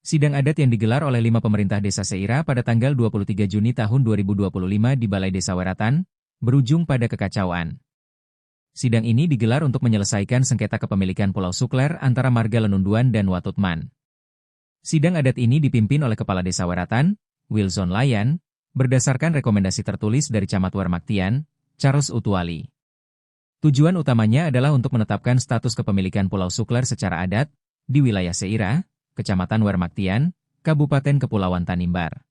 Sidang adat yang digelar oleh 5 pemerintah desa Seira pada tanggal 23 Juni tahun 2025 di Balai Desa Weratan, berujung pada kekacauan. Sidang ini digelar untuk menyelesaikan sengketa kepemilikan Pulau Sukler antara Marga Lenunduan dan Watutman. Sidang adat ini dipimpin oleh Kepala Desa Weratan, Wilson Layan, berdasarkan rekomendasi tertulis dari Camat Wermaktian, Charles Utuali. Tujuan utamanya adalah untuk menetapkan status kepemilikan Pulau Sukler secara adat di wilayah Seira, Kecamatan Wermaktian, Kabupaten Kepulauan Tanimbar.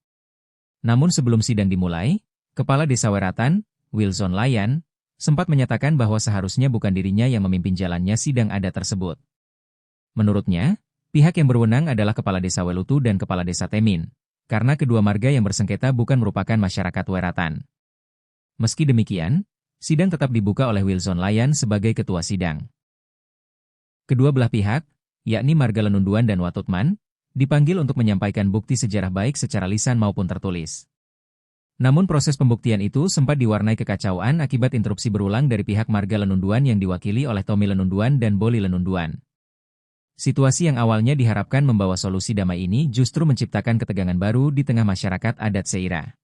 Namun sebelum sidang dimulai, Kepala Desa Weratan, Wilson Layan, sempat menyatakan bahwa seharusnya bukan dirinya yang memimpin jalannya sidang adat tersebut. Menurutnya, pihak yang berwenang adalah Kepala Desa Welutu dan Kepala Desa Temin, karena kedua marga yang bersengketa bukan merupakan masyarakat Weratan. Meski demikian, sidang tetap dibuka oleh Wilson Layan sebagai ketua sidang. Kedua belah pihak, yakni Marga Lenunduan dan Watutman, dipanggil untuk menyampaikan bukti sejarah baik secara lisan maupun tertulis. Namun proses pembuktian itu sempat diwarnai kekacauan akibat interupsi berulang dari pihak Marga Lenunduan yang diwakili oleh Tommy Lenunduan dan Boli Lenunduan. Situasi yang awalnya diharapkan membawa solusi damai ini justru menciptakan ketegangan baru di tengah masyarakat adat Seira.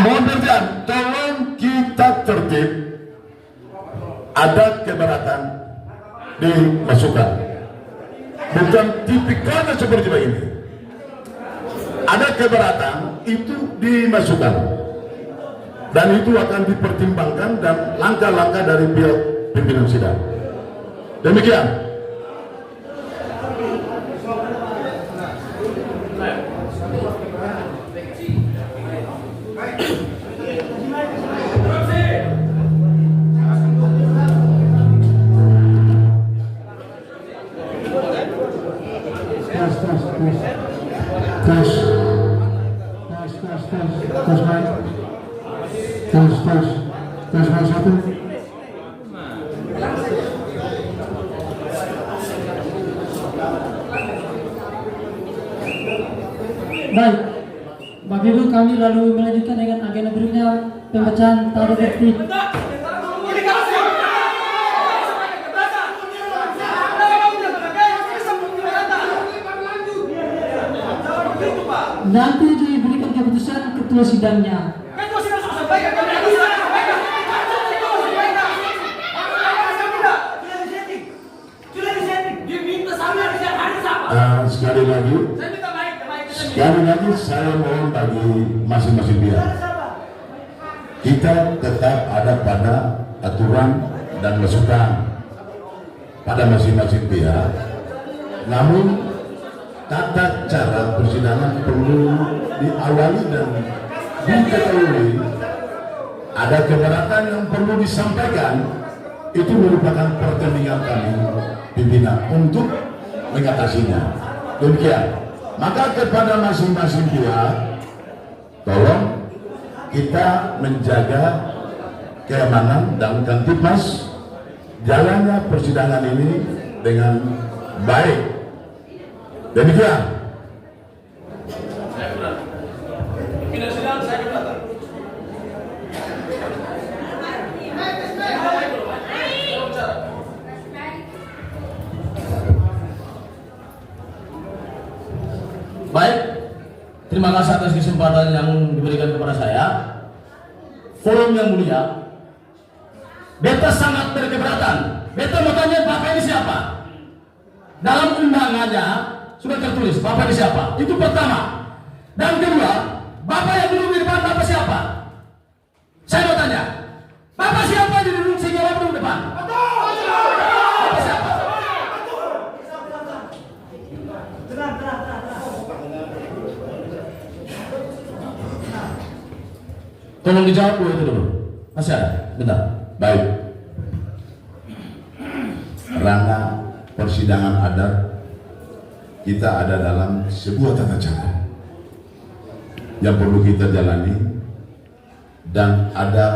Mohon berdiam, tolong kita tertib. Ada keberatan dimasukkan. Bukan tipikalnya seperti ini. Ada keberatan itu dimasukkan. Dan itu akan dipertimbangkan dan langkah-langkah dari pihak pimpinan sidang. Demikian. Baik, Bapak Ibu, kami lalu melanjutkan dengan agenda berikutnya, pemecahan taruh bukti. Nanti diberikan keputusan ketua sidangnya. Sekali lagi saya mohon bagi masing-masing pihak, kita tetap ada pada aturan dan masukan pada masing-masing pihak. Namun tata cara persidangan perlu diawali dan diketahui. Ada keberatan yang perlu disampaikan, itu merupakan pertandingan kami pimpinan untuk mengatasinya. Demikian. Maka kepada masing-masing pihak, tolong kita menjaga keamanan dan Kamtibmas jalannya persidangan ini dengan baik. Demikian. Baik, terima kasih atas kesempatan yang diberikan kepada saya. Forum yang mulia, beta sangat berkeberatan. Beta mau tanya, Bapak ini siapa? Dalam undangannya sudah tertulis Bapak ini siapa? Itu pertama. Dan kedua, Bapak yang duduk di depan Bapak siapa? Saya mau tanya, Bapak siapa yang duduk sehingga Bapak duduk depan? Bapak siapa? Tolong dijawab dulu itu dulu. Masih ada? Bentar. Baik. Ranah persidangan adat kita ada dalam sebuah tata cara yang perlu kita jalani, dan ada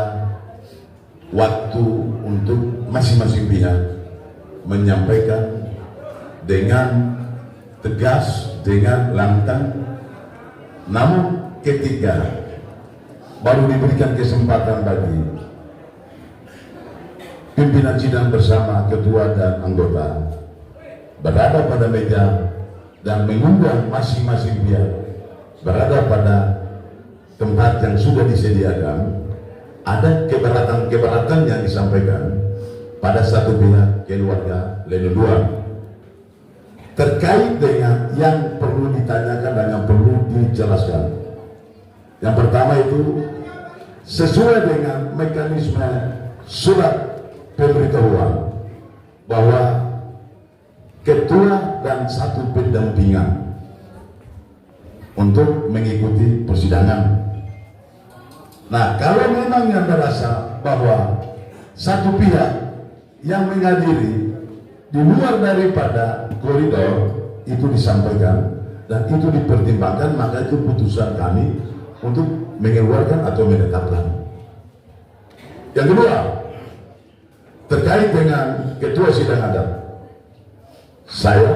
waktu untuk masing-masing pihak menyampaikan dengan tegas, dengan lantang. Namun ketika baru diberikan kesempatan bagi pimpinan sidang bersama ketua dan anggota berada pada meja dan mengundang masing-masing pihak berada pada tempat yang sudah disediakan, ada keberatan-keberatan yang disampaikan pada satu pihak keluarga leluhur terkait dengan yang perlu ditanyakan dan yang perlu dijelaskan. Yang pertama itu sesuai dengan mekanisme surat pemberitahuan bahwa ketua dan satu pendampingan untuk mengikuti persidangan. Nah, kalau memang yang merasa bahwa satu pihak yang menghadiri di luar daripada koridor itu disampaikan dan itu dipertimbangkan, maka itu putusan kami untuk mengeluarkan atau menetapkan. Yang kedua, terkait dengan ketua sidang adat, saya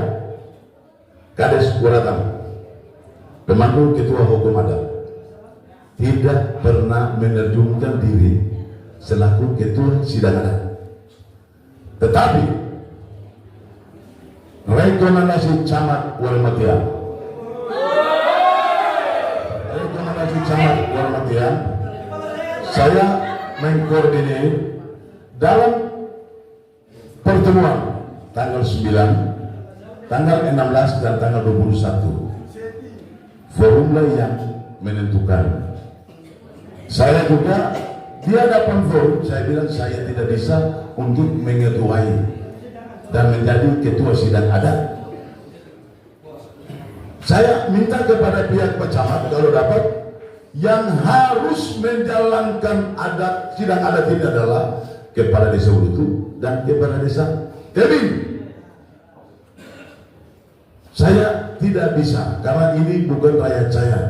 Kades Waratam, pemangku ketua hukum adat, tidak pernah menerjunkan diri selaku ketua sidang adat. Tetapi rekomendasi Camat Walmatian, saya mengkoordinir dalam pertemuan tanggal 9, tanggal 16 dan tanggal 21. Forumlah yang menentukan. Saya juga di hadapan forum saya bilang saya tidak bisa untuk mengetuai dan menjadi ketua sidang adat. Saya minta kepada pihak pecamat kalau dapat, yang harus menjalankan adat sidang adat ini adalah kepala desa Ulutu dan kepala desa Tebing. Saya tidak bisa karena ini bukan rakyat saya.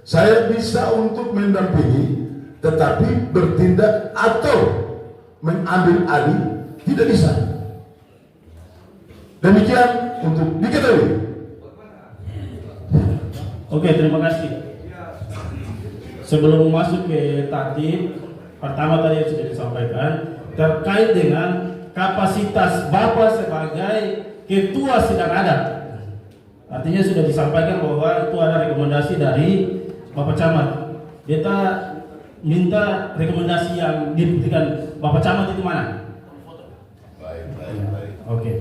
Saya bisa untuk mendampingi, tetapi bertindak atau mengambil alih tidak bisa. Demikian untuk diketahui. Oke, terima kasih. Sebelum masuk ke tatib, pertama tadi yang sudah disampaikan terkait dengan kapasitas Bapak sebagai ketua sidang adat. Artinya sudah disampaikan bahwa itu ada rekomendasi dari Bapak Camat. Kita minta rekomendasi yang diberikan Bapak Camat itu mana? Baik. Oke.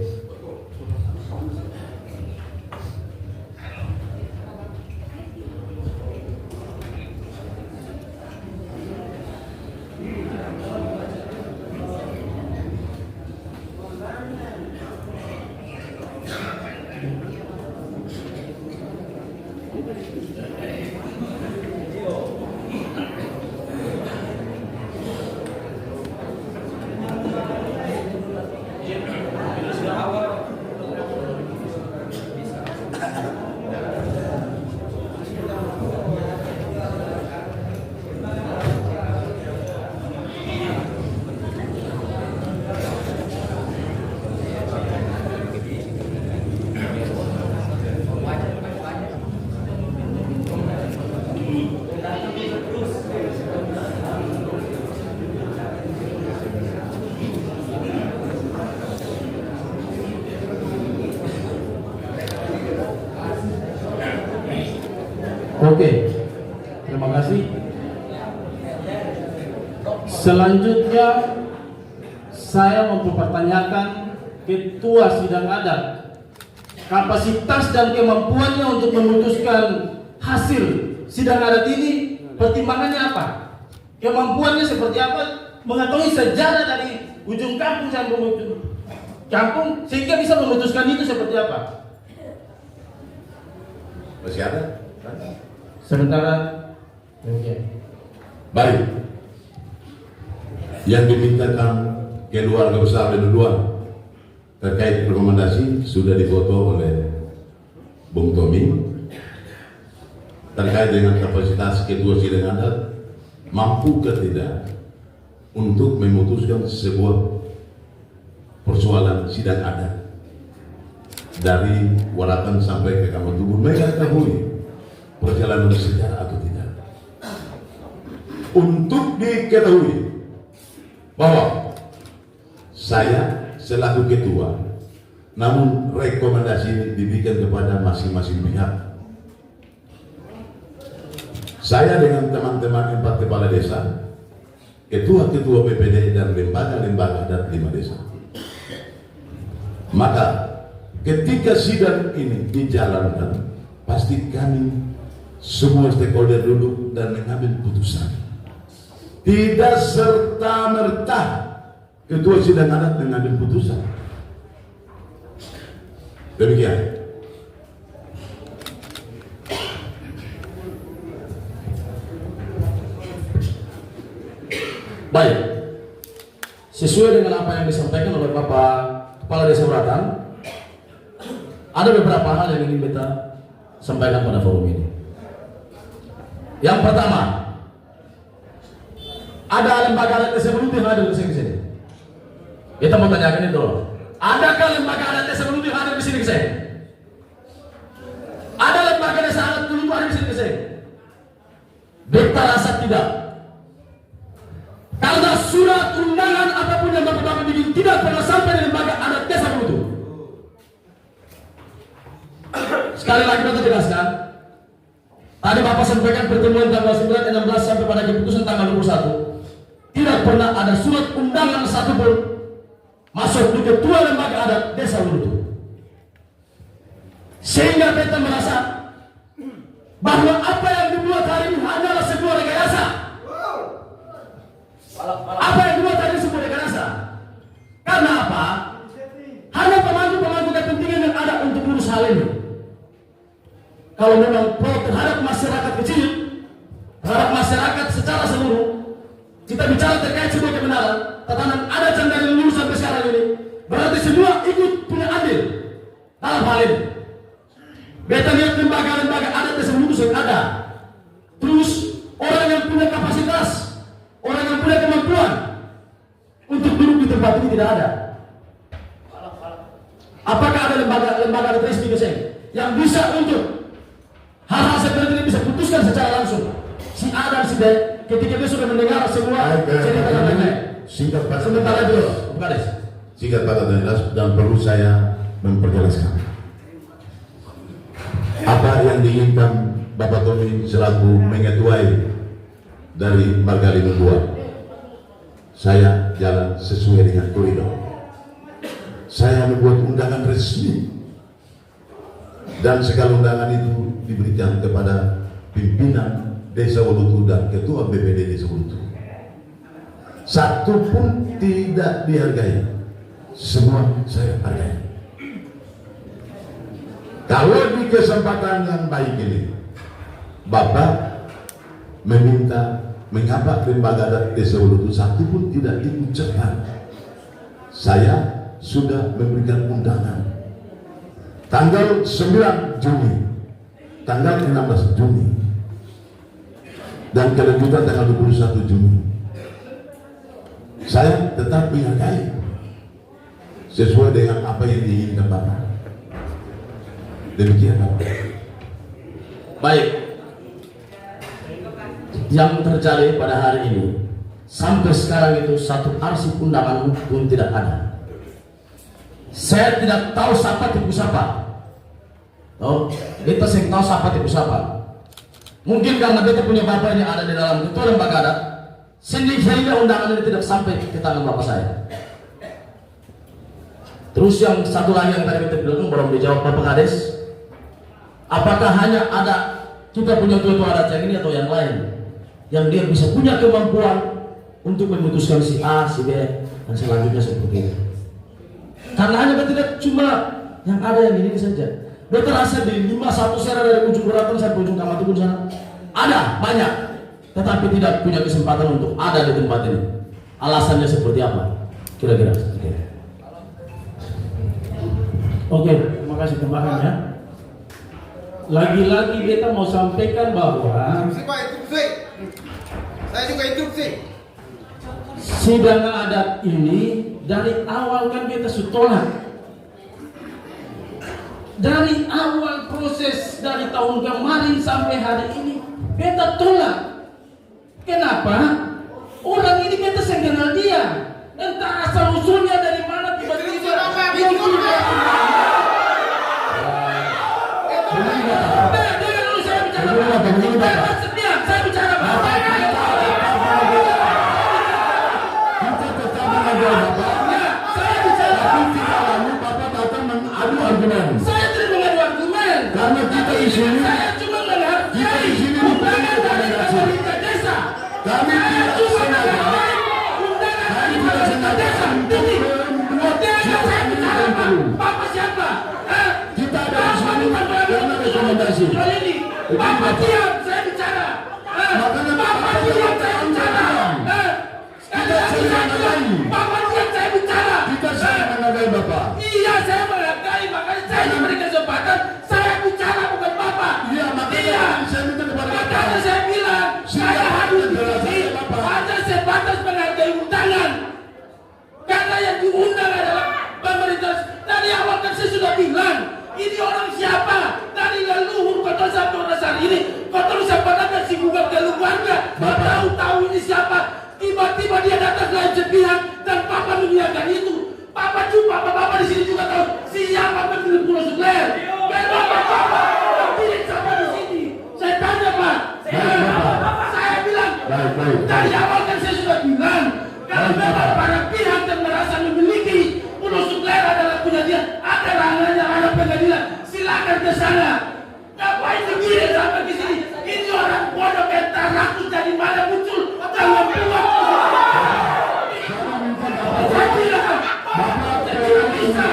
Oke, terima kasih. Selanjutnya saya mempertanyakan ketua sidang adat, kapasitas dan kemampuannya untuk memutuskan hasil sidang adat ini, pertimbangannya apa? Kemampuannya seperti apa? Mengetahui sejarah dari ujung kampung sampai ujung kampung sehingga bisa memutuskan itu seperti apa? Masih ada? Sementara, oke. Baik. yang dimintakan keluarga besar Dua terkait rekomendasi sudah difoto oleh Bung Tommy terkait dengan kapasitas ketua sidang adat mampu ke tidak untuk memutuskan sebuah persoalan sidang adat dari Waratan sampai ke Kamar Tubuh. Mereka ketahui perjalanan sejarah atau tidak. Untuk diketahui bahwa saya selaku ketua, namun rekomendasi ini diberikan kepada masing-masing pihak. Saya dengan teman-teman 4 kepala desa, ketua-ketua PPD dan lembaga-lembaga adat 5 desa. Maka ketika sidang ini dijalankan, pasti kami semua stakeholder duduk dan mengambil putusan. Tidak serta-merta ketua sidang adat mengambil putusan. Demikian. Baik, sesuai dengan apa yang disampaikan oleh Bapak Kepala Desa Waratan, ada beberapa hal yang ingin kita sampaikan pada forum ini. Yang pertama, ada lembaga adat desa Belutu yang hadir di sini. Kita mau tanyakan itu. Adakah lembaga adat desa Belutu yang hadir di sini? Ada lembaga desa adat Belutu hadir di sini? Beta rasa tidak. Karena surat undangan apapun yang Bapak bikin tidak pernah sampai di lembaga adat desa Belutu. Sekali lagi kita jelaskan. Tadi Bapak sampaikan pertemuan tanggal 9, 16 sampai pada keputusan tanggal 21. Tidak pernah ada surat undangan satupun masuk di ketua lembaga adat desa Belutu. Sehingga kita merasa bahwa apa yang dibuat hari ini hanyalah sebuah rekayasa. Apa yang dibuat hari ini sebuah rekayasa? Karena apa? Hanya pemangku-pemangku kepentingan yang ada untuk urus hal ini. Kalau memang pro terhadap masyarakat kecil, terhadap masyarakat secara seluruh, kita bicara terkait sebuah kebenaran, tatanan adat yang dari dulu sampai sekarang ini, berarti semua ikut punya andil dalam hal ini. Beta lihat lembaga-lembaga adat desa Belutu yang ada, terus orang yang punya kapasitas, orang yang punya kemampuan untuk duduk di tempat ini tidak ada. Apakah ada lembaga adat resmi yang bisa untuk hal-hal seperti ini bisa putuskan secara langsung? Si A dan si B ketika dia sudah mendengar semua cerita dan lain-lain. Singkat Pak. Sementara dulu, Pak Kades. Singkat Pak dan perlu saya memperjelaskan. Apa yang diinginkan Bapak Tommy selaku mengetuai dari Margalino 2? Saya jalan sesuai dengan koridor. Saya membuat undangan resmi. Dan segala undangan itu diberikan kepada pimpinan Desa Belutu dan Ketua BPD Desa Belutu. Satu pun tidak dihargai, semua saya hargai. Kalau di kesempatan yang baik ini, Bapak meminta mengapa lembaga adat Desa Belutu satu pun tidak diucapkan, saya sudah memberikan undangan. Tanggal 9 Juni, tanggal 16 Juni, dan kelanjutan tanggal 21 Juni. Saya tetap menghargai sesuai dengan apa yang diinginkan Bapak. Demikian Bapak. Baik. Yang terjadi pada hari ini, sampai sekarang itu satu arsip undangan pun tidak ada. Saya tidak tahu siapa tipu siapa. Oh, kita sih tahu siapa tipu siapa. Mungkin karena kita punya bapak ini ada di dalam ketua lembaga adat, sehingga undangan ini tidak sampai ke tangan bapak saya. Terus yang satu lagi yang tadi kita bilang belum dijawab Bapak Kades, apakah hanya ada kita punya ketua adat yang ini atau yang lain yang dia bisa punya kemampuan untuk memutuskan si A, si B dan selanjutnya seperti itu. Karena hanya tidak cuma yang ada yang ini saja. Betul rasa di 51 sera dari ujung Waratan sampai ujung Kamar Tubuh sana ada banyak, tetapi tidak punya kesempatan untuk ada di tempat ini. alasannya seperti apa? Kira-kira. Oke, terima kasih tambahan ya. Lagi-lagi beta mau sampaikan bahwa Saya juga instruksi. sidang adat ini dari awal kan beta tolak. Dari awal proses dari tahun kemarin sampai hari ini beta tolak. Kenapa? Orang ini beta saya kenal dia. Entah asal usulnya dari mana tiba-tiba ini juga. Dengar dulu saya bicara. Setiap saya bicara Bapak. Saya bicara. Saya tidak mengadu argumen. Karena kita di sini, Saya cuma menghargai undangan dari pemerintah desa. kami Saya tidak cuma sengaja. menghargai undangan dari pemerintah desa. Jadi, jangan saya bicara Pak. Bapak siapa? Kita ada di sini karena rekomendasi. Ini Bapak diam, saya bicara. Makanya Bapak diam, saya bicara. Kita sering menghargai. Bapak diam, saya bicara. Kita sering menghargai Bapak. Iya, saya menghargai, makanya saya diberi kesempatan. Saya bicara bukan Bapak. Iya, makanya saya minta kepada Bapak. Makanya saya bilang, saya hadir di sini hanya sebatas menghargai undangan. Karena yang diundang adalah pemerintah. Dari awal kan saya sudah bilang, ini orang siapa? Dari leluhur kota Sabtu Rasar ini, kota Nusantara si gugat keluarga. Tahu ini siapa? Tiba-tiba dia datang lain sepihak dan Papa mengiyakan itu. Papa jumpa, Bapak di sini juga tahu siapa pemilik Pulau Sukler. Kenapa Bapak pilih sama di sini? Saya tanya Pak. Saya bilang dari awal kan saya sudah bilang kalau memang para pihak yang merasa memiliki Pulau Sukler adalah punya dia, ada ranahnya, ada pengadilan, silakan ke sana. Ngapain begini sampai di sini? Ini orang bodoh entar rakus dari mana muncul? Jangan buat. Saya bilang, tidak bisa.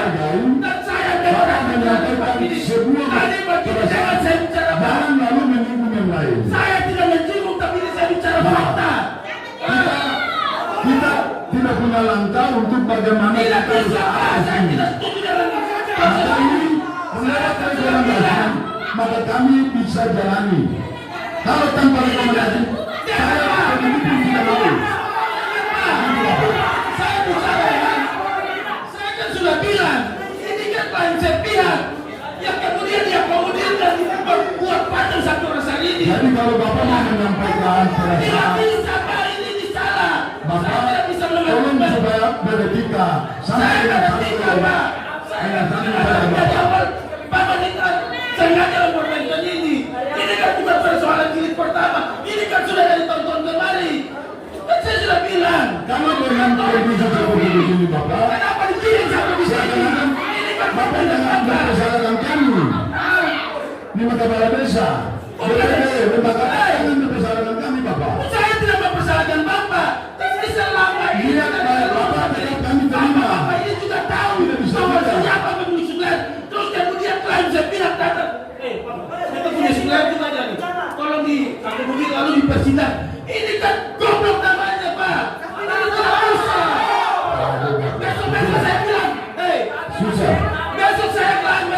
Dan saya memang menyampaikan sebuah tadi begini jangan saya bicara Pak. jangan lalu menyinggung yang lain. Saya tidak menyinggung tapi ini saya bicara fakta. Kita tidak punya langkah untuk bagaimana Tidak kita bisa Pak. Saya tidak setuju dengan maka ini mendapat rekomendasi, maka kami bisa jalani. Kalau tanpa rekomendasi, saya pun tidak mau. Saya bicara ya. Saya kan sudah bilang ini kan lain sepihak yang kemudian diakomodir dan membuat patung satu rasa ini. Jadi kalau Bapak mau menyampaikan Tidak perasaan, bisa Pak, ini salah. Saya Bapak tidak bisa tolong melakukan. supaya beretika sampai Saya dengan tidak satu bisa Pak. Saya dari awal Bapak kita sengaja mempermainkan ini. Ini kan bukan persoalan jilid pertama. Ini kan sudah dari tahun-tahun kemarin. Kan saya sudah bilang. kalau dengan kondisi seperti ini Bapak, Kenapa dikirim sampai di sini? Ini kan Bapak jangan mempersalahkan kami. Ini mata kepala desa. Lembaga jangan mempersalahkan kami Bapak. Saya tidak mempersalahkan Bapak. Tapi selama ini Iya, Bapak tetap kami terima. Bapak ini juga tahu Tidak bisa bahwa tidak. siapa pemilik Suklen. Terus kemudian klaim sepihak datang. Kita punya Suklen kita aja nih. Tolong diakomodir lalu dipersidak. Ini kan goblok namanya Pak. Ini tidak usah. Besok saya bilang, Susah. besok saya klaim,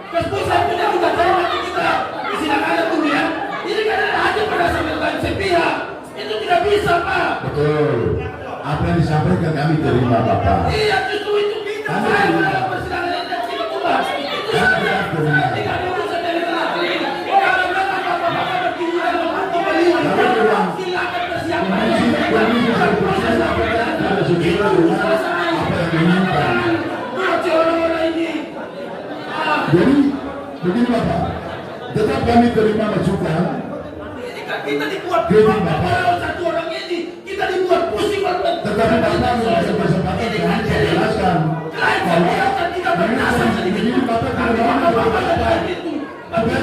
Kesbus saya punya juga saya nanti kita di sidang ada tuh ya. Ini kan hanya pada sampai klaim sepihak. Itu tidak bisa Pak. Betul. Apa yang disampaikan kami terima Bapak. Iya justru itu kita saya dalam persidangan ini dan itu Pak. Itu saja. Tidak ada urusan dari lagi. Kalau memang Bapak berkeinginan membantu beliau, silakan persiapkan. Kondisi proses ada sesuai dengan apa yang diinginkan. Buat orang-orang ini. Jadi begini Bapak, tetap kami terima masukan. Ini kan kita dibuat Kritik Bapak. oleh satu orang ini. Kita dibuat pusing oleh Tetapi Bapak memberikan kesempatan kami menjelaskan bahwa dengan kondisi begini Bapak tidak mau Bapak supaya kami bisa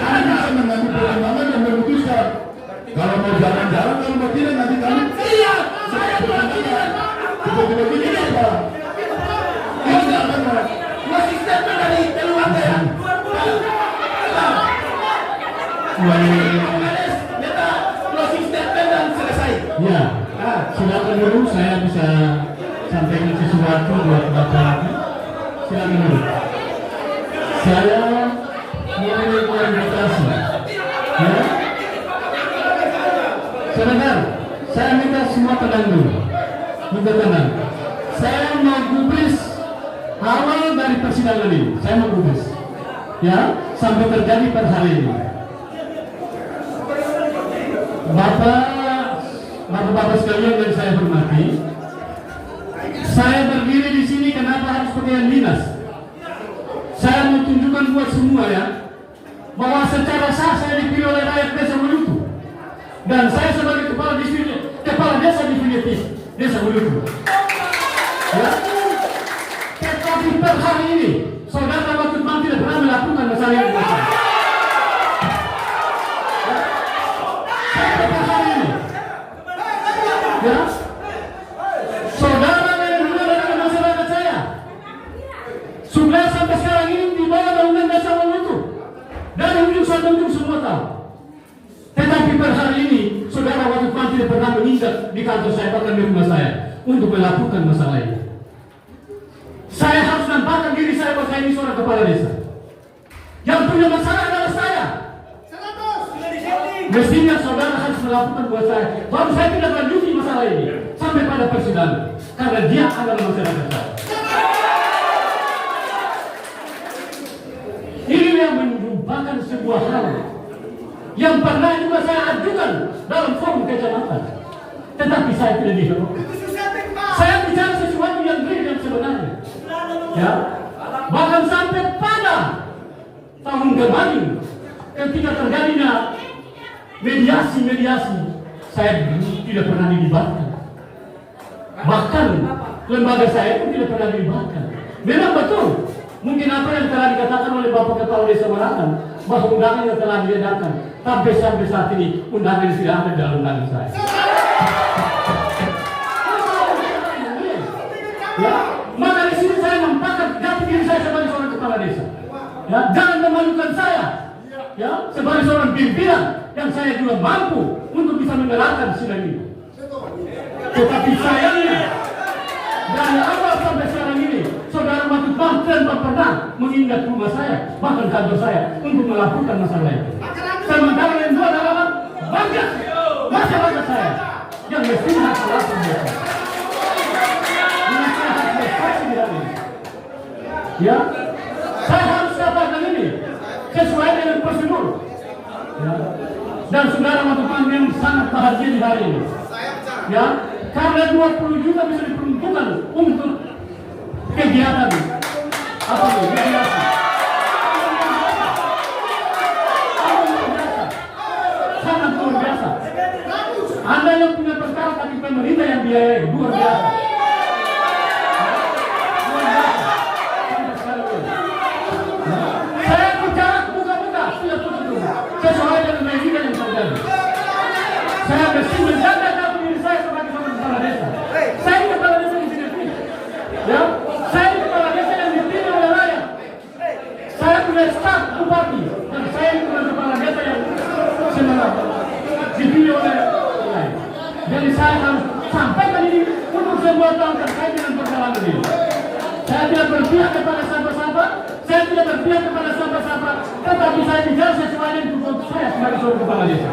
mengambil pertimbangan dan memutuskan. Kalau mau jalan-jalan, kalau mau tidak nanti kami Iya, saya buat ini kan. seperti begini Bapak. Ini tidak akan Masih statement dari keluarga ya. Kita closing statement dan selesai. Ya, silakan dulu saya bisa silakan duduk. Saya mulai klarifikasi. Ya. Sebentar, saya minta semua tenang dulu. Minta tenang. Saya mau gubris awal dari persidangan ini. Saya mau gubris. Ya, sampai terjadi per hari ini. Bapak-bapak sekalian yang saya hormati, saya berdiri di sini kenapa harus pakaian dinas? Saya mau tunjukkan buat semua ya, bahwa secara sah saya dipilih oleh rakyat desa Maluku, dan saya sebagai kepala desa definitif desa Maluku. Ya. Tetapi per hari ini, saudara Waktu Bang tidak pernah melakukan masalah yang besar. Ya, saudara melindungi dengan masyarakat saya. Sudah sampai sekarang ini di bawah bangunan desa Maluku. Dari ujung sampai ujung semua tahu. Tetapi per hari ini, saudara Waktu Bang tidak pernah menginjak di kantor saya, bahkan di rumah saya, untuk melakukan masalah ini. Saya harus nampakkan diri saya bahwa saya ini seorang kepala desa. Yang punya masalah adalah saya. Mestinya saudara harus melakukan buat saya. Baru saya tidak lanjuti masalah ini sampai pada persidangan, karena dia adalah masyarakat saya. Ini yang menyumbangkan sebuah hal yang pernah juga saya ajukan dalam forum kecamatan, tetapi saya tidak dihiraukan. Saya bicara sesuatu yang real yang sebenarnya. Ya, bahkan sampai pada tahun kemarin ketika terjadinya mediasi, saya tidak pernah dilibatkan. Bahkan lembaga saya pun tidak pernah dilibatkan. Memang betul, mungkin apa yang telah dikatakan oleh Bapak Kepala Desa Marakan, bahwa undangan yang telah diadakan, tapi sampai saat ini undangan tidak ada dalam undangan saya. Ya, maka di sini saya nampakkan jati diri saya sebagai seorang kepala desa. Ya, jangan memalukan saya. Ya, sebagai seorang pimpinan yang saya juga mampu untuk bisa menggerakkan sidang ini. Tetapi sayangnya dari awal sampai sekarang ini, saudara Waktu Bang tidak pernah mengingat rumah saya, bahkan kantor saya, untuk melakukan masalah itu. Sementara yang dua adalah bangga masyarakat saya yang mestinya harus melakukan. Ya, saya harus katakan ini sesuai dengan prosedur. Ya. Dan saudara Waktu Bang yang sangat bahagia di hari ini. Ya, karena 20 juta bisa diperuntukkan untuk kegiatan apa itu? Kegiatan. Sangat luar biasa. Anda yang punya perkara tapi pemerintah yang biayai, luar biasa. Saya bicara buka-buka, sudah tutup. Sesuai dengan media yang terjadi. Saya mesti menjaga diri saya sebagai seorang kepala desa. Saya kepala desa di sini. Ya, saya kepala desa yang dipilih oleh rakyat. Saya punya staf bupati dan saya bukan kepala desa yang sebenarnya dipilih oleh rakyat. Jadi saya harus sampaikan ini untuk semua tahun terkait dengan perjalanan ini. Saya tidak berpihak kepada siapa-siapa, saya tidak berpihak kepada siapa-siapa, tetapi saya bicara sesuai dengan tupoksi saya sebagai seorang kepala desa.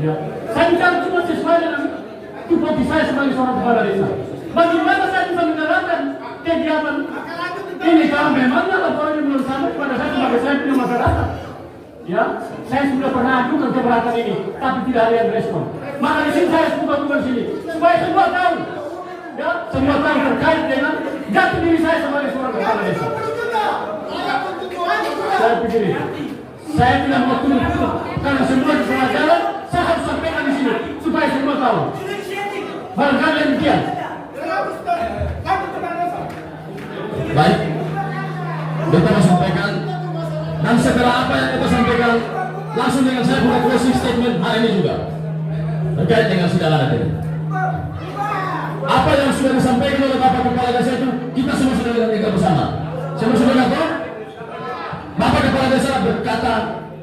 Ya. Saya bicara cuma sesuai dengan tupoksi saya sebagai seorang kepala desa. Bagaimana saya bisa menggerakkan kegiatan ini kalau memangnya laporan ini belum sampai kepada saya sebagai saya punya masyarakat. Ya, saya sudah pernah ajukan keberatan ini, tapi tidak ada yang respon. Maka di sini saya buka-buka di sini supaya semua tahu. Ya, semua tahu terkait dengan jati diri saya sebagai seorang kepala desa. Saya pikir ini. Saya tidak mau tunggu karena semua di tengah jalan. Saya harus sampaikan di sini supaya semua tahu. Barangkali yang demikian. Baik, kita mau sampaikan. Dan setelah apa yang kita sampaikan, langsung dengan saya buat closing statement hari ini juga terkait dengan sidang adat ini. Apa yang sudah disampaikan oleh Bapak Kepala Desa itu kita semua sudah dengar bersama. Semua sudah dengar? Bapak Kepala Desa berkata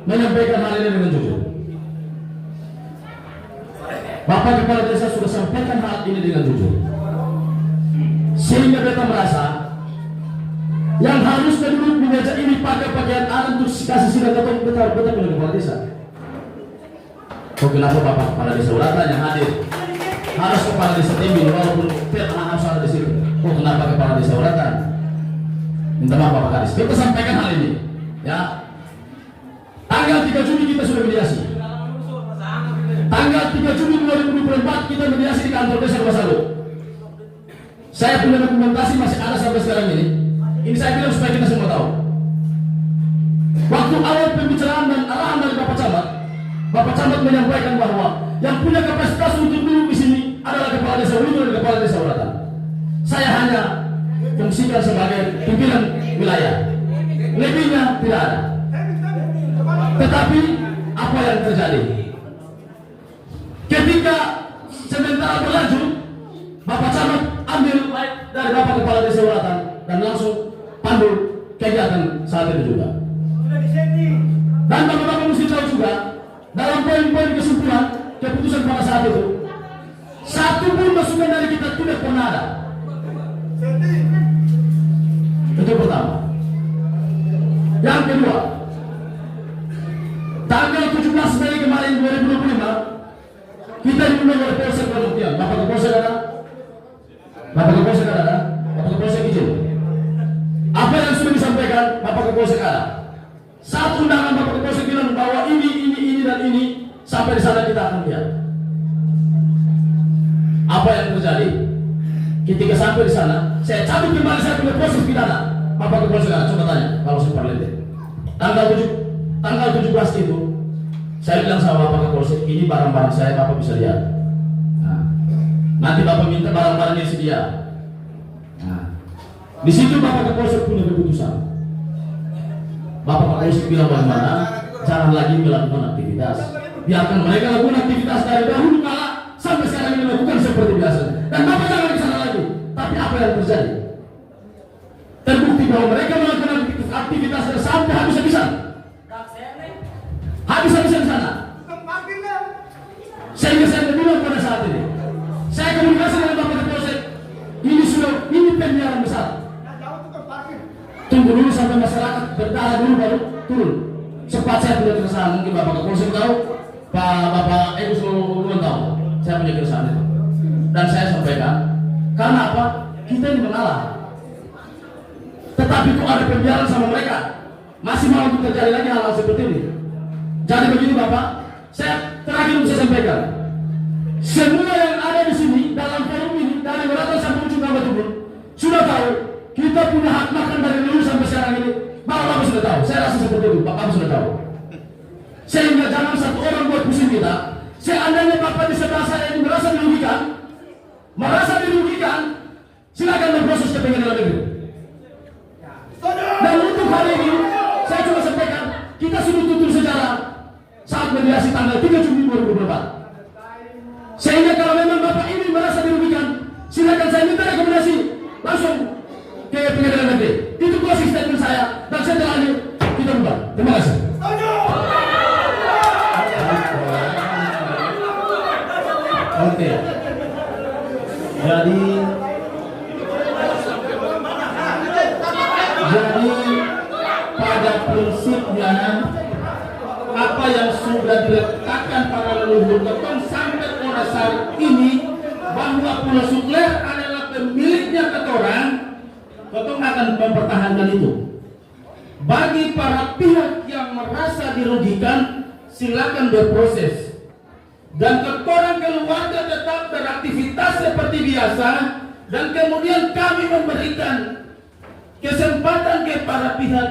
menyampaikan hal ini dengan jujur. Bapak Kepala Desa sudah sampaikan hal ini dengan jujur. Sehingga kita merasa yang harusnya duduk di meja ini pakai pakaian adat untuk kasih sidang ketua betul punya kepala desa. Kok kenapa Bapak Kepala Desa Uratan yang hadir harus Kepala Desa Timbin walaupun tidak harus ada di situ? Kok kenapa Kepala Desa Uratan? Minta maaf Bapak Kadis. Kita sampaikan hal ini, ya. Tanggal 3 Juni kita sudah mediasi. Tanggal 3 Juni 2024 kita mediasi di kantor desa Kebasalu. Saya punya dokumentasi masih ada sampai sekarang ini. Ini saya bilang supaya kita semua tahu. Waktu awal pembicaraan dan arahan dari Bapak Camat menyampaikan bahwa yang punya kapasitas untuk duduk di sini adalah Kepala Desa Wido dan Kepala Desa Uratan. Saya hanya fungsikan sebagai pimpinan wilayah. Lebihnya tidak ada. Tetapi apa yang terjadi? Ketika sementara berlanjut, Bapak Camat ambil baik dari Bapak Kepala Desa Uratan dan langsung pandu kegiatan saat itu juga. Dan Bapak-Bapak mesti tahu juga, dalam poin-poin kesimpulan keputusan pada saat itu, satu pun masukan dari kita tidak pernah ada. Itu pertama. Yang kedua, tanggal 17 Mei kemarin 2025 kita diundang oleh Polsek Pembuktian. Bapak Kapolsek ada? Bapak Kapolsek ada? Bapak Kapolsek izin. Apa yang sudah disampaikan Bapak Kapolsek ada? Saat undangan Bapak Kapolsek bilang bahwa ini dan ini sampai di sana kita akan lihat. Apa yang terjadi? Ketika sampai di sana, saya cabut kembali saya punya proses pidana. Bapak Kapolsek ada? Coba tanya kalau saya parlente. Tanggal 17 itu saya bilang sama Bapak Kapolsek, ini barang-barang saya, Bapak bisa lihat. Nah, nanti Bapak minta barang-barangnya sedia. Nah, di situ Bapak Kapolsek punya keputusan. Bapak Kapolsek bilang bagaimana? Jangan lagi melakukan aktivitas. Biarkan mereka lakukan aktivitas dari dahulu kala sampai sekarang ini lakukan seperti biasa. Dan Bapak jangan ke sana lagi. Tapi apa yang terjadi? Terbukti bahwa mereka melakukan aktivitas sampai habis-habisan. Habis-habisan di sana. Sehingga saya bilang pada saat ini, saya komunikasi dengan Bapak Kapolsek, ini penyiaran besar. Tunggu dulu sampai masyarakat berdarah dulu baru turun. Sempat saya punya keresahan, mungkin Bapak Kapolsek tahu, Bapak Agus belum tahu. Saya punya keresahan itu. Dan saya sampaikan, karena apa? Kita ini mengalah. Tetapi kok ada pembiaran sama mereka, masih mau untuk terjadi lagi hal-hal seperti ini. Jadi begini Bapak, saya terakhir saya sampaikan, semua yang ada di sini dalam forum ini dari Uratan sampai ujung Kabupaten Tubun sudah tahu kita punya hak makan dari dulu sampai sekarang ini. Bapak sudah tahu, saya rasa seperti itu, Bapak sudah tahu. Sehingga jangan satu orang buat pusing kita. Seandainya Bapak di sebelah saya ini merasa dirugikan, silakan berproses ke pengadilan negeri. Dan untuk hari ini, saya cuma sampaikan, kita sudah tutup sejarah saat mediasi tanggal 3 Juni 2024. Sehingga kalau memang Bapak ini merasa dirugikan, silakan saya minta rekomendasi langsung ke pengadilan negeri. Itu closing statement saya, dan saya terlanjur kita bubar. Terima kasih. Oke. Jadi pada prinsipnya apa yang sudah diletakkan para leluhur Ketong sampai pada saat ini, bahwa Pulau Sukler adalah pemiliknya Ketorang, Ketong akan mempertahankan itu. Bagi para pihak yang merasa dirugikan, silakan berproses. Dan Ketorang keluarga tetap beraktivitas seperti biasa, dan kemudian kami memberikan kesempatan kepada pihak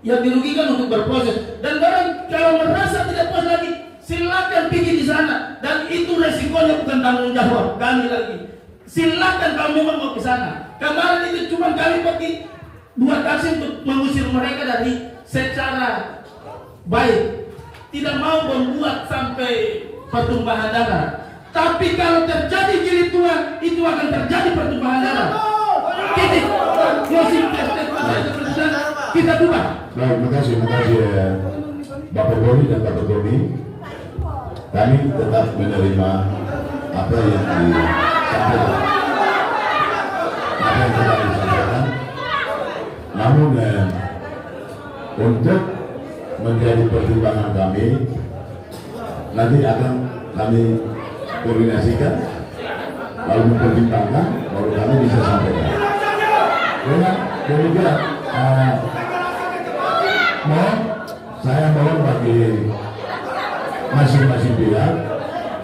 yang dirugikan untuk berproses. Dan orang kalau merasa tidak puas lagi, silakan pergi di sana, dan itu resikonya bukan tanggung jawab kami lagi. Silakan kalau memang mau ke sana. Kemarin itu cuma kami pergi 2 taksi untuk mengusir mereka dari secara baik, tidak mau membuat sampai pertumbuhan darah. Tapi kalau terjadi jilid tua, itu akan terjadi pertumbuhan darah. Kita buka. Baik, terima kasih Bapak Goni dan Bapak Goni. Kami tetap menerima apa yang disampaikan. namun untuk menjadi pertimbangan kami, nanti akan kami koordinasikan, lalu mempertimbangkan, baru kami bisa sampaikan. Dengan demikian, saya mohon bagi masing-masing pihak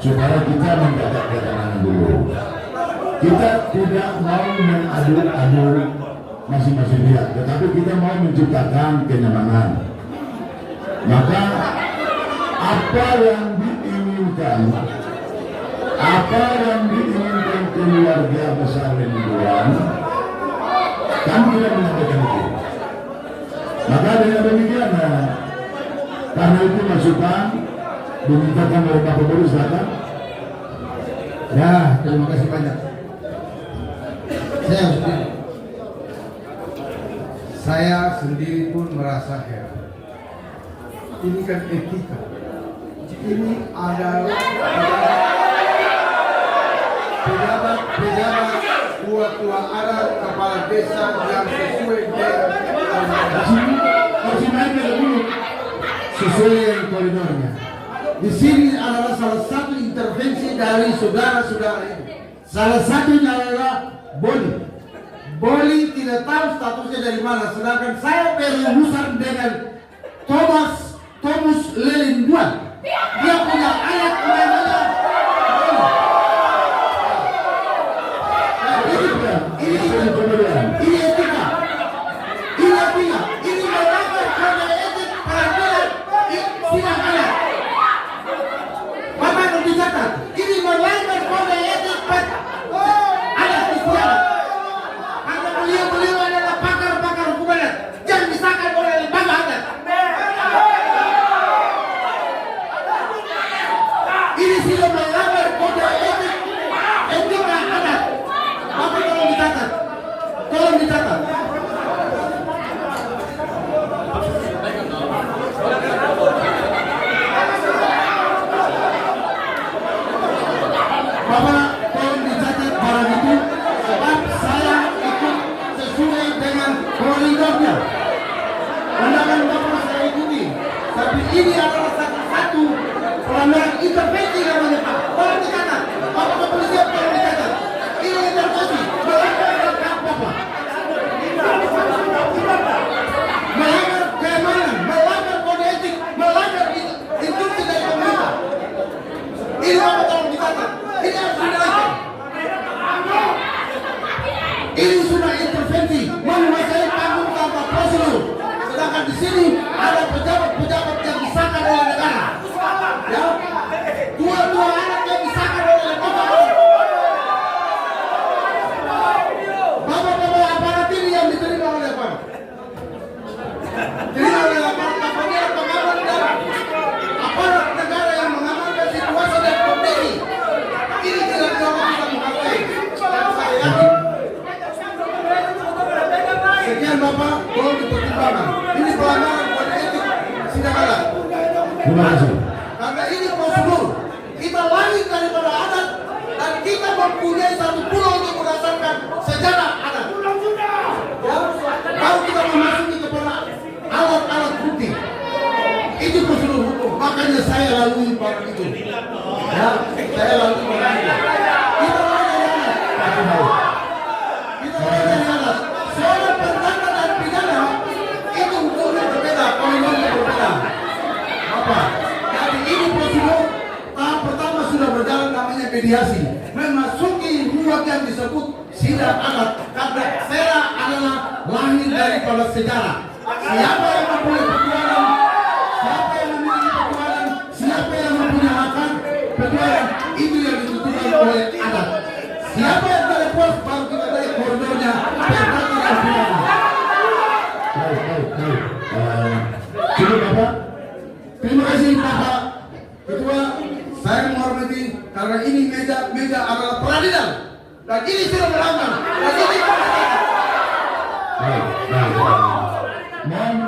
supaya kita menjaga ketenangan dulu. Kita tidak mau mengadu-adu masing-masing pihak, tetapi kita mau menciptakan kenyamanan. Maka apa yang diinginkan keluarga besar Rinduan, kami tidak menyampaikan itu. Maka dengan demikian, karena itu masukan dimintakan oleh Pak Kapolri, silakan. Ya, terima kasih banyak. Saya sendiri pun merasa heran. Ini kan etika. Ini adalah pejabat tua adat kepala desa yang sesuai dengan koridornya. Di sini adalah salah satu intervensi dari saudara-saudara ini. Salah satunya adalah Boli tidak tahu statusnya dari mana, sedangkan saya berurusan dengan Thomas Lelinduan. Dia punya anak namanya ini etika. Ini melanggar kode etik peradilan sidang anak. Bapak harus dicatat, ini melanggar kode etik anak istiadat. Karena beliau adalah pakar hukum adat yang disahkan oleh lembaga adat. Ini sudah melanggar kode etik etika adat. Bapak tolong dicatat. Bapak tolong dicatat barang itu, sebab saya ikut sesuai dengan koridornya. Undangan Bapak saya ikuti, tapi ini adalah satu pelanggaran intervensi namanya Pak. Tolong dicatat, Bapak kepolisian tolong dicatat. Ini intervensi melanggar hak Bapak, melanggar keamanan, melanggar kode etik, melanggar instruksi dari pemerintah. Ini Bapak tolong dicatat. Ini harus dinaikkan. Ini sudah intervensi, menguasai panggung tanpa prosedur. Sedangkan di sini ada pejabat-pejabat yang disahkan oleh negara. Ya, dua anak yang disahkan oleh negara. Bapak-bapak aparat ini yang diterima oleh apa? Diterima oleh aparat pengaman dan aparat negara yang mengamankan situasi dan kondisi. Ini tidak bisa kita menghargai. Sekian Bapak, tolong dipertimbangkan. Ini pelanggaran kode etik sidang adat. Terima kasih. Karena ini prosedur. Kita lahir daripada adat dan kita mempunyai satu pulau untuk berdasarkan sejarah adat. Ya, kalau kita memasuki kepada alat-alat bukti, itu prosedur hukum. Makanya saya lalui barang itu. Ya, saya lalui barang itu. Kita lahir dari adat. Soal perdata dan pidana itu hukumnya berbeda, koridornya berbeda. Apa? Jadi ini prosedur tahap pertama sudah berjalan, namanya mediasi. Memasuki ruang yang disebut sidang adat. Karena sera adalah lahir daripada sejarah. Siapa yang mempunyai perjuangan, siapa yang memiliki perjuangan, siapa yang mempunyai hak perjuangan, itu yang ditentukan oleh adat. Siapa yang tidak puas, baru kita dari koridornya perdata dan pidana. Baik. Cukup Bapak. Terima kasih Bapak Ketua. Saya menghormati karena ini meja adalah peradilan dan ini sudah melanggar. Dan ini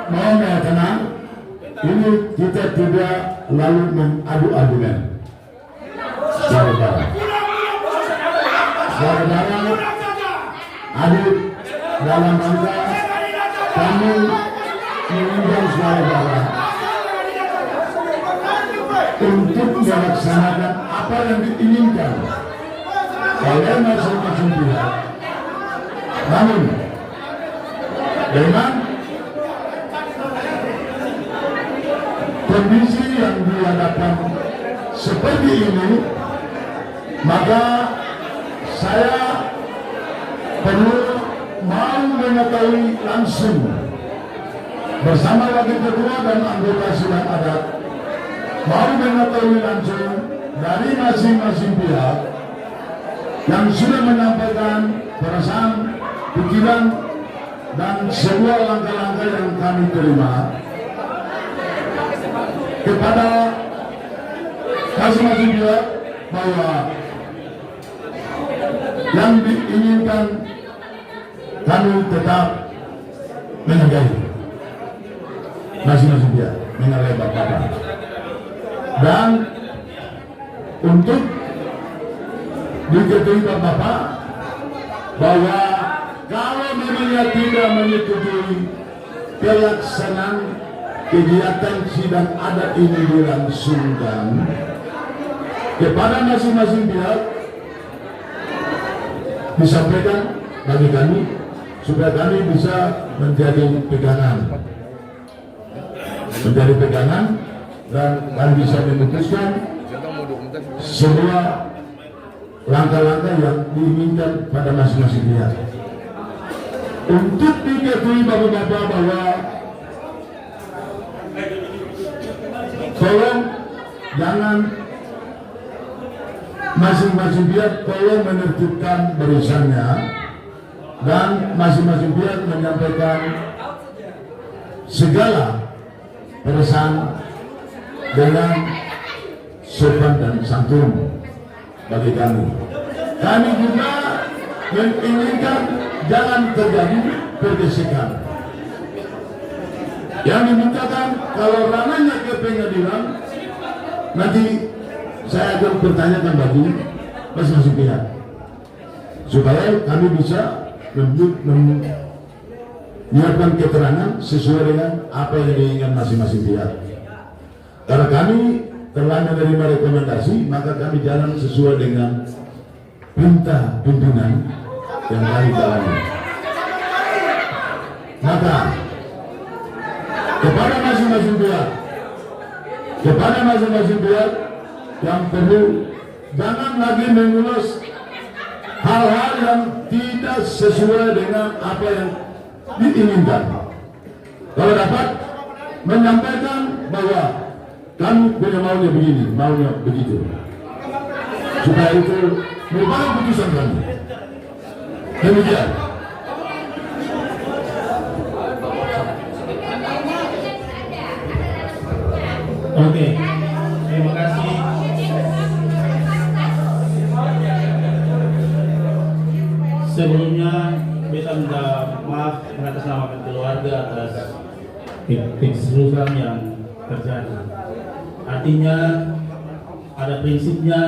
Mohon ya tenang. Ini kita tidak lalu mengadu argumen. Saudara adik dalam rangka kami saya bahwa untuk melaksanakan apa yang diinginkan oleh masing-masing pihak, namun dengan kondisi yang dihadapkan seperti ini, maka saya perlu mau mengetahui langsung bersama wakil ketua dan anggota sidang adat, mau mengetahui langsung dari masing-masing pihak yang sudah menyampaikan perasaan, pikiran, dan sebuah langkah-langkah yang kami terima kepada masing-masing pihak bahwa yang diinginkan kami tetap menghargai masing-masing pihak, menghargai Bapak-Bapak. Dan untuk diketahui Bapak-Bapak bahwa kalau memangnya tidak menyetujui pelaksanaan kegiatan sidang adat ini dilangsungkan kepada masing-masing pihak, disampaikan bagi kami supaya kami bisa menjadi pegangan dan kami bisa memutuskan semua langkah-langkah yang diinginkan pada masing-masing pihak. Untuk diketahui Bapak-Bapak bahwa tolong jangan masing-masing pihak tolong menertibkan barisannya dan masing-masing pihak menyampaikan segala pesan dengan sopan dan santun bagi kami. Kami juga menginginkan jangan terjadi pergesekan. Yang dimintakan kalau ranahnya ke pengadilan, nanti saya akan bertanyakan bagi masing-masing pihak supaya kami bisa menyiapkan keterangan sesuai dengan apa yang diinginkan masing-masing pihak. Karena kami telah menerima rekomendasi, maka kami jalan sesuai dengan perintah pimpinan yang kami jalani. Maka kepada masing-masing pihak yang perlu jangan lagi mengulas hal-hal yang tidak sesuai dengan apa yang diinginkan. Kalau dapat menyampaikan bahwa kami punya maunya begini, maunya begitu, supaya itu merupakan putusan kami. Demikian. Oke, terima kasih. Sebelumnya kita minta maaf mengatasnamakan keluarga atas keseluruhan yang terjadi. Artinya ada prinsipnya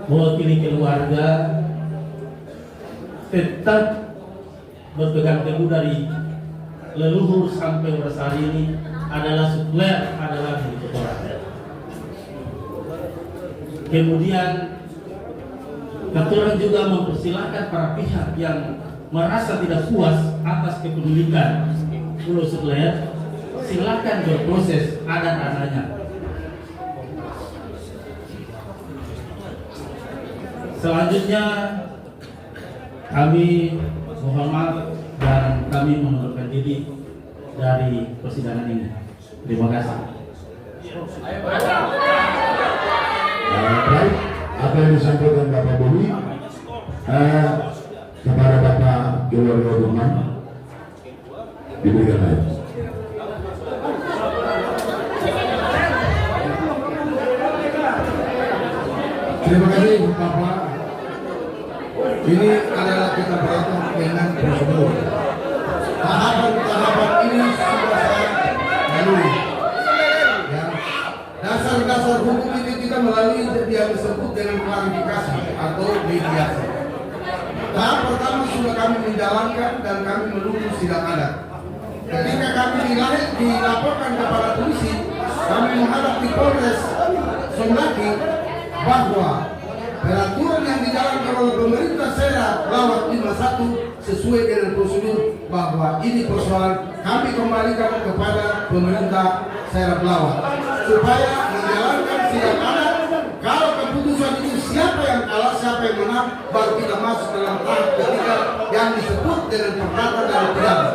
mewakili keluarga tetap berpegang teguh dari leluhur sampai bersari ini adalah supler, adalah milik orang. Kemudian Ketua juga mempersilahkan para pihak yang merasa tidak puas atas kepemilikan Pulau Supler, silakan berproses ada ranahnya. Selanjutnya kami mohon maaf dan kami mengundurkan diri dari persidangan ini. Terima kasih. Baik, apa yang disampaikan Bapak Budi kepada Bapak Keluarga Rumah diberikan aja. Terima kasih Bapak. Ini adalah kita berhitung dengan prosedur. Tahapan-tahapan ini sudah saya lalui. Ya. Dasar-dasar hukum ini kita melalui yang disebut dengan klarifikasi atau mediasi. Tahap pertama sudah kami menjalankan dan kami menuju sidang adat. ketika kami dilaporkan kepada polisi, kami menghadap di Polres Sonlaki bahwa peraturan yang dijalankan oleh pemerintah Saira Lawat 51 sesuai dengan prosedur, bahwa ini persoalan kami kembalikan kepada pemerintah Saira Lawat supaya menjalankan sidang adat. Kalau keputusan itu siapa yang kalah, siapa yang menang, baru kita masuk dalam tahap ketiga yang disebut dengan perdata dari pidana.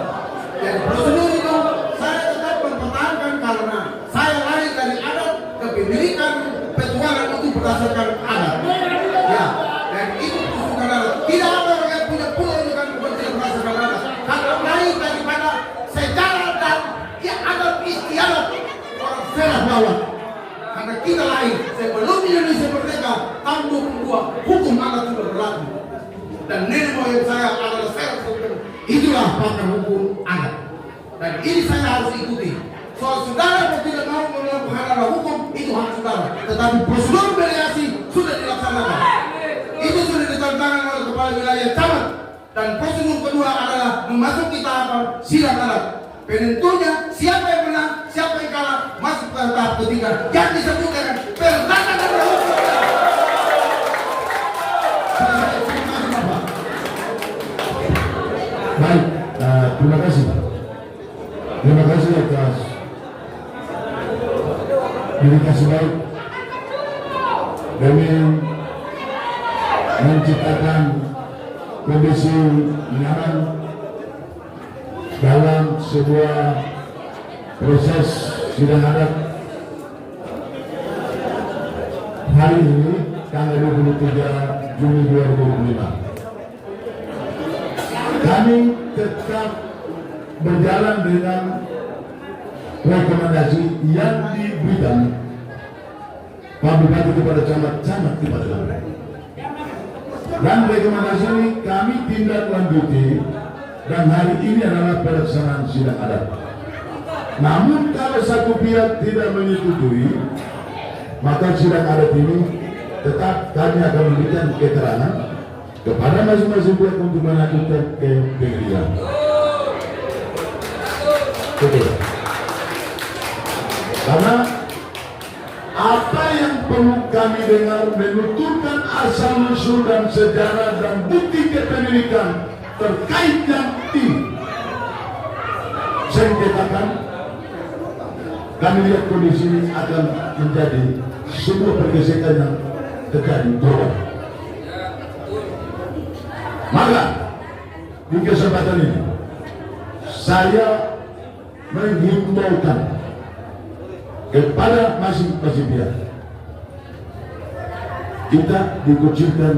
Jadi prosedur itu saya tetap mempertahankan karena saya lahir dari adat, kepemilikan petualangan itu berdasarkan adat. Ya, dan itu prosedur adat. Tidak ada orang yang punya pulau itu kan tidak berdasarkan adat. Karena lahir daripada sejarah dan ya adat istiadat orang Saira Lawat. Karena kita lahir sebelum Indonesia merdeka tahun 22, hukum adat sudah berlaku. Dan nenek moyang saya adalah Saira Lawat. Itulah pakar hukum adat. Dan ini saya harus ikuti. Soal saudara kalau tidak mau melakukan hukum, itu hak saudara. Tetapi prosedur mediasi sudah dilaksanakan. Itu sudah ditandatangani oleh kepala wilayah camat. Dan prosedur kedua adalah memasuki tahapan sidang adat. Penentunya siapa yang menang, siapa yang kalah, masuk ke tahap ketiga yang disebut dengan perdata dan hukum. Baik, terima kasih. Terima kasih atas dedikasi baik demi menciptakan kondisi nyaman dalam sebuah proses sidang adat hari ini tanggal 23 Juni 2025. Kami tetap berjalan dengan rekomendasi yang diberikan Pak Bupati kepada camat-camat kepada kami. Dan rekomendasi ini kami tindak lanjuti, dan hari ini adalah pelaksanaan sidang adat. Namun kalau satu pihak tidak menyetujui, maka sidang adat ini tetap kami akan memberikan keterangan kepada masing-masing pihak untuk melanjutkan ke pengadilan. Betul. Karena apa yang perlu kami dengar menuturkan asal usul dan sejarah dan bukti kepemilikan terkait yang disengketakan, kami lihat kondisi ini akan menjadi sebuah pergesekan yang terjadi berubah. Maka di kesempatan ini saya menghimbaukan kepada masing-masing pihak, kita dikucilkan,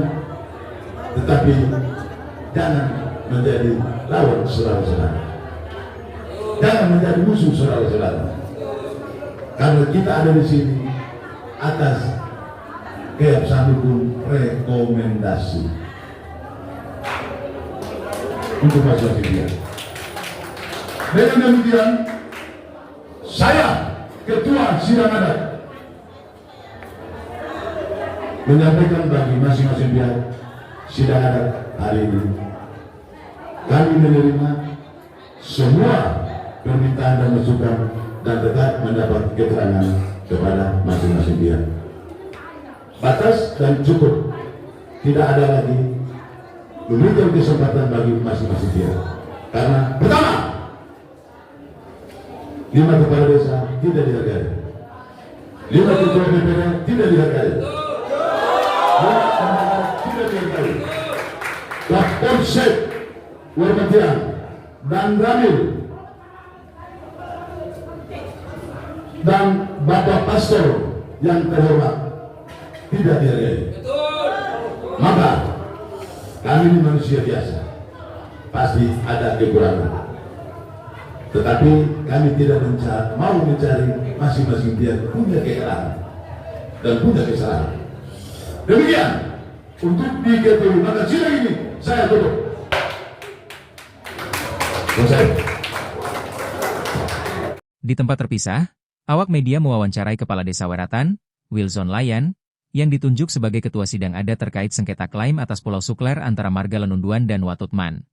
tetapi jangan menjadi lawan saudara-saudara, jangan menjadi musuh saudara-saudara, karena kita ada di sini atas keabsahan hukum rekomendasi untuk masing-masing pihak. Dengan demikian, saya Ketua Sidang Adat menyampaikan bagi masing-masing pihak sidang adat hari ini, kami menerima semua permintaan dan masukan dan tetap mendapat keterangan kepada masing-masing pihak. Batas dan cukup, tidak ada lagi memberikan kesempatan bagi masing-masing pihak. Karena pertama, 5 kepala desa tidak dihargai, 5 ketua DPR tidak dihargai, 5 tidak dihargai, Kapolsek Warmatian dan Ramil dan Bapak Pastor yang terhormat tidak dihargai. Maka kami ini manusia biasa, pasti ada kekurangan. Tetapi kami tidak mau mencari masing-masing pihak punya kekalahan dan punya kesalahan. Demikian untuk diketahui, maka sidang ini saya tutup. Selesai. Di tempat terpisah, awak media mewawancarai Kepala Desa Weratan, Wilson Layan, yang ditunjuk sebagai Ketua Sidang Adat terkait sengketa klaim atas Pulau Sukler antara Marga Lenunduan dan Watutman.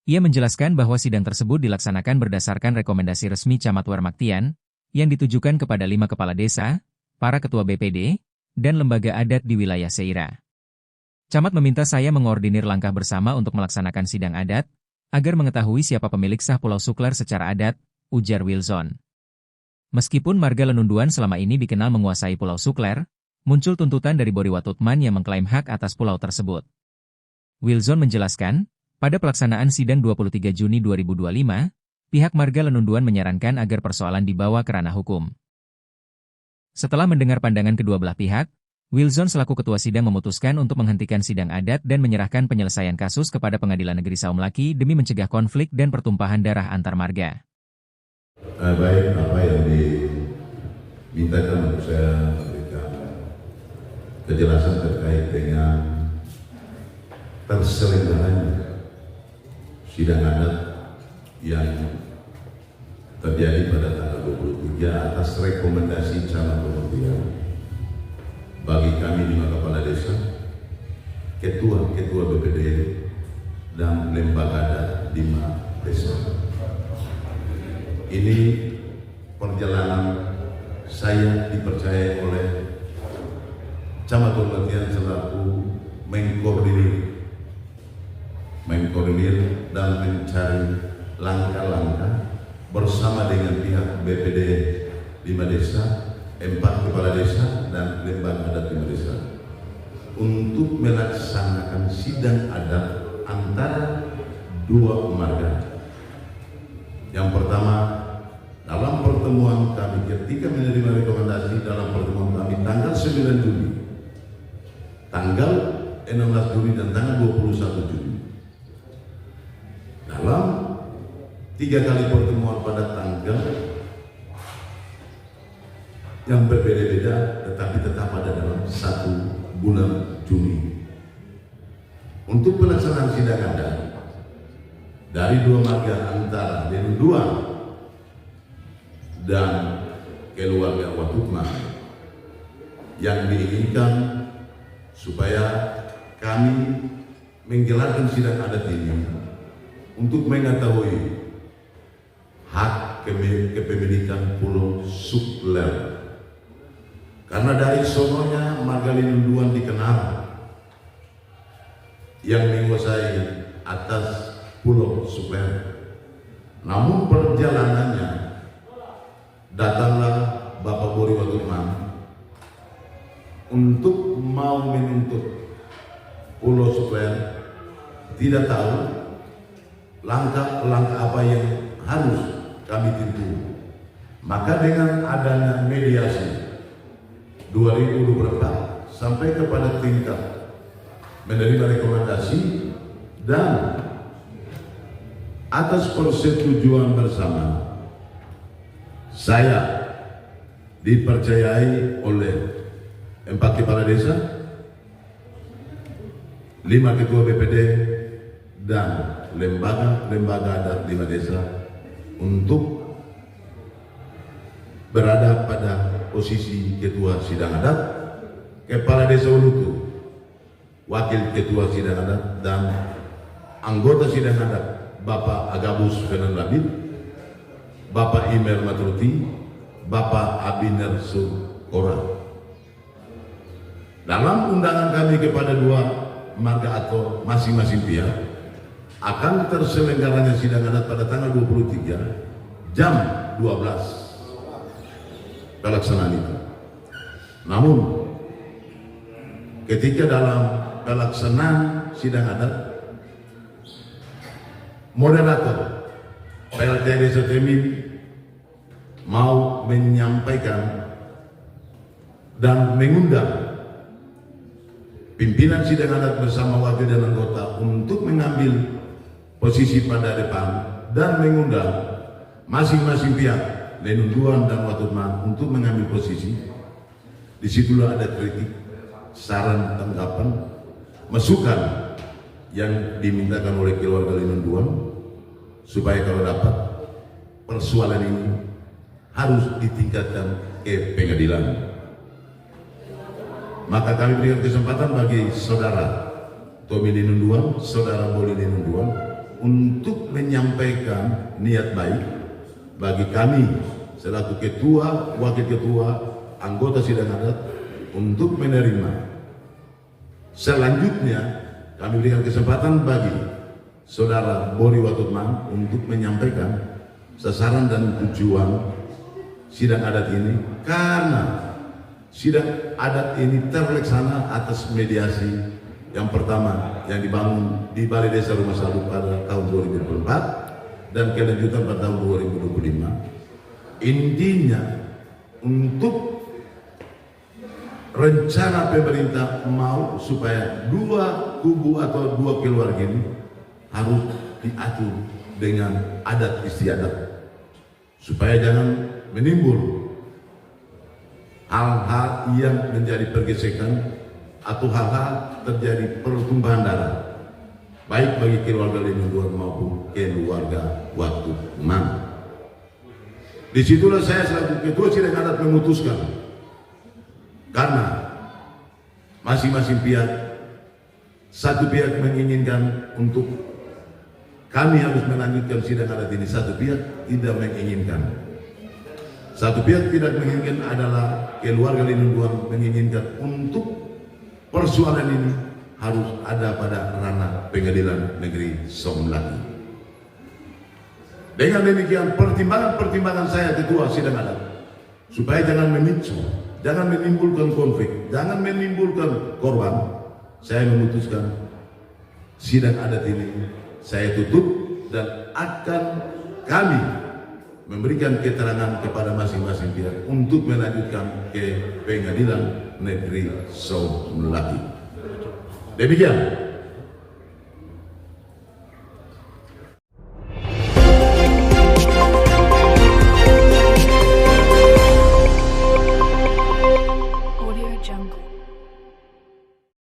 Ia menjelaskan bahwa sidang tersebut dilaksanakan berdasarkan rekomendasi resmi Camat Wermaktian, yang ditujukan kepada 5 kepala desa, para ketua BPD, dan lembaga adat di wilayah Seira. Camat meminta saya mengordinir langkah bersama untuk melaksanakan sidang adat, agar mengetahui siapa pemilik sah Pulau Sukler secara adat, ujar Wilson. Meskipun marga Lenunduan selama ini dikenal menguasai Pulau Sukler, muncul tuntutan dari Bori Watutman yang mengklaim hak atas pulau tersebut. Wilson menjelaskan, pada pelaksanaan sidang 23 Juni 2025, pihak marga Lenunduan menyarankan agar persoalan dibawa ke ranah hukum. Setelah mendengar pandangan kedua belah pihak, Wilson selaku ketua sidang memutuskan untuk menghentikan sidang adat dan menyerahkan penyelesaian kasus kepada Pengadilan Negeri Saumlaki demi mencegah konflik dan pertumpahan darah antar marga. Baik, apa yang dimintakan untuk saya berikan kejelasan terkait dengan terselenggaranya sidang adat yang terjadi pada tanggal 23 atas rekomendasi Camat Kementerian bagi kami 5 kepala desa, ketua BPD dan lembaga adat 5 desa. Ini perjalanan saya dipercaya oleh Camat Kementerian selaku mengkoordinir dan mencari langkah-langkah bersama dengan pihak BPD 5 desa, 4 kepala desa, dan lembaga adat 5 desa untuk melaksanakan sidang adat antara 2 marga. Yang pertama, dalam pertemuan kami ketika menerima rekomendasi dalam pertemuan kami tanggal 9 Juni, tanggal 16 Juni dan tanggal 21 Juni. Dalam 3 kali pertemuan pada tanggal yang berbeda-beda tetapi tetap ada dalam 1 bulan Juni. Untuk pelaksanaan sidang adat dari 2 marga antara Lenunduan dan keluarga Watutman yang diinginkan supaya kami menggelarkan sidang adat ini untuk mengetahui hak kepemilikan Pulau Sukler. Karena dari sononya marga Lenunduan dikenal yang menguasai atas Pulau Sukler. Namun perjalanannya datanglah Bapak Bori Watutman untuk mau menuntut Pulau Sukler, tidak tahu langkah-langkah apa yang harus kami tempuh. Maka dengan adanya mediasi 2024 sampai kepada tingkat menerima rekomendasi dan atas persetujuan bersama, saya dipercayai oleh 4 kepala desa, 5 ketua BPD, dan lembaga adat 5 desa untuk berada pada posisi ketua sidang adat, kepala desa Ulutu, wakil ketua sidang adat, dan anggota sidang adat Bapak Agabus Fenan Labib, Bapak Imer Matruti, Bapak Abiner Sukora. Dalam undangan kami kepada 2 marga atau masing-masing pihak akan terselenggaranya sidang adat pada tanggal 23 jam 12 pelaksanaan itu. Namun ketika dalam pelaksanaan sidang adat, moderator PLT Desa Temin mau menyampaikan dan mengundang pimpinan sidang adat bersama wakil dan anggota untuk mengambil posisi pada depan dan mengundang masing-masing pihak Lenunduan dan Watutman untuk mengambil posisi. Disitulah ada kritik, saran, tanggapan, masukan yang dimintakan oleh keluarga Lenunduan supaya kalau dapat persoalan ini harus ditingkatkan ke pengadilan. Maka kami berikan kesempatan bagi saudara Tommy Lenunduan, saudara Boli Lenunduan untuk menyampaikan niat baik bagi kami selaku ketua, wakil ketua, anggota sidang adat untuk menerima. Selanjutnya kami berikan kesempatan bagi Saudara Bori Watutman untuk menyampaikan sasaran dan tujuan sidang adat ini, karena sidang adat ini terlaksana atas mediasi yang pertama yang dibangun di Balai Desa Rumah Salut pada tahun 2024 dan kelanjutan pada tahun 2025. Intinya untuk rencana pemerintah mau supaya dua kubu atau dua keluarga ini harus diatur dengan adat istiadat supaya jangan menimbul hal-hal yang menjadi pergesekan atau hal-hal terjadi pertumbuhan darah baik bagi keluarga Linunduan maupun keluarga Watutman. Disitulah saya selaku ketua sidang adat memutuskan, karena masing-masing pihak, satu pihak menginginkan untuk kami harus melanjutkan sidang adat ini, satu pihak tidak menginginkan. Satu pihak tidak menginginkan adalah keluarga Linunduan menginginkan untuk persoalan ini harus ada pada ranah Pengadilan Negeri Somlaki. Dengan demikian pertimbangan saya ketua sidang adat supaya jangan memicu, jangan menimbulkan konflik, jangan menimbulkan korban, saya memutuskan sidang adat ini saya tutup dan akan kami memberikan keterangan kepada masing-masing pihak untuk melanjutkan ke Pengadilan Negeri Somlaki. Demikian.